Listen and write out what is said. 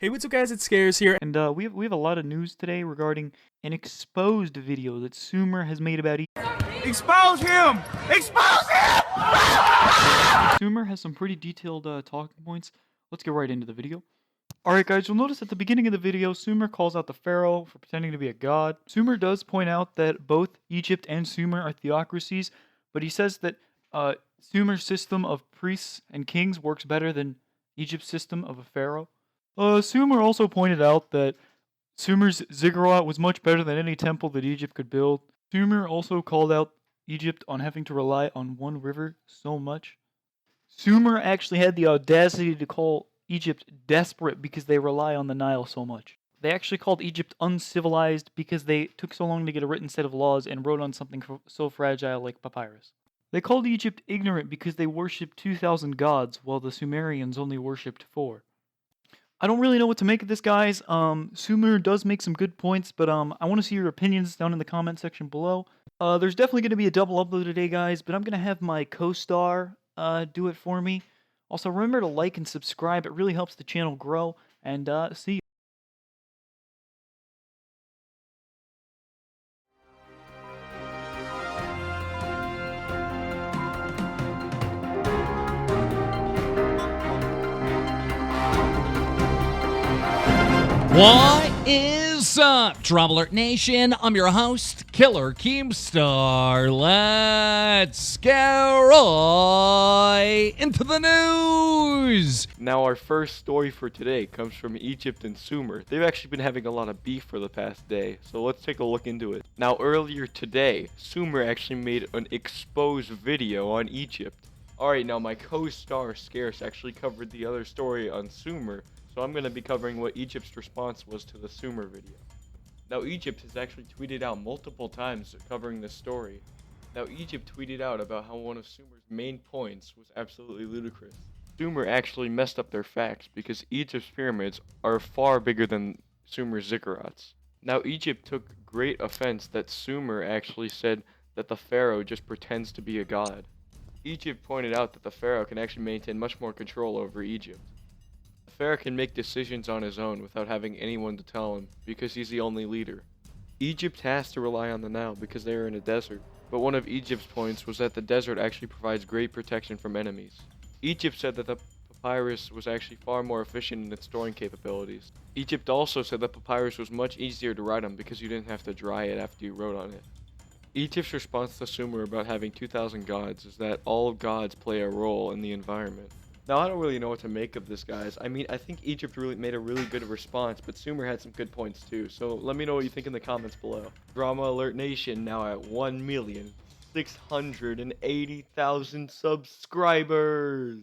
Hey, what's up guys, it's Scares here. And we have a lot of news today regarding an exposed video that Sumer has made about Expose him! Expose him! Sumer has some pretty detailed talking points. Let's get right into the video. Alright guys, you'll notice at the beginning of the video, Sumer calls out the pharaoh for pretending to be a god. Sumer does point out that both Egypt and Sumer are theocracies, but he says that Sumer's system of priests and kings works better than Egypt's system of a pharaoh. Sumer also pointed out that Sumer's ziggurat was much better than any temple that Egypt could build. Sumer also called out Egypt on having to rely on one river so much. Sumer actually had the audacity to call Egypt desperate because they rely on the Nile so much. They actually called Egypt uncivilized because they took so long to get a written set of laws and wrote on something so fragile like papyrus. They called Egypt ignorant because they worshipped 2,000 gods while the Sumerians only worshipped 4. I don't really know what to make of this, guys. Sumer does make some good points, but I want to see your opinions down in the comment section below. There's definitely going to be a double upload today, guys, but I'm going to have my co-star do it for me. Also, remember to like and subscribe. It really helps the channel grow, and see you. What is up, Trouble Alert Nation? I'm your host, Killer Keemstar. Let's get right into the news. Now our first story for today comes from Egypt and Sumer. They've actually been having a lot of beef for the past day, so let's take a look into it. Now earlier today, Sumer actually made an exposed video on Egypt. Alright, now my co-star Scarce actually covered the other story on Sumer, so I'm going to be covering what Egypt's response was to the Sumer video. Now Egypt has actually tweeted out multiple times covering this story. Now Egypt tweeted out about how one of Sumer's main points was absolutely ludicrous. Sumer actually messed up their facts because Egypt's pyramids are far bigger than Sumer's ziggurats. Now Egypt took great offense that Sumer actually said that the pharaoh just pretends to be a god. Egypt pointed out that the pharaoh can actually maintain much more control over Egypt. The pharaoh can make decisions on his own without having anyone to tell him, because he's the only leader. Egypt has to rely on the Nile because they are in a desert, but one of Egypt's points was that the desert actually provides great protection from enemies. Egypt said that the papyrus was actually far more efficient in its storing capabilities. Egypt also said that papyrus was much easier to write on because you didn't have to dry it after you wrote on it. Egypt's response to Sumer about having 2,000 gods is that all gods play a role in the environment. Now, I don't really know what to make of this, guys. I mean, I think Egypt really made a really good response, but Sumer had some good points too. So let me know what you think in the comments below. Drama Alert Nation now at 1,680,000 subscribers.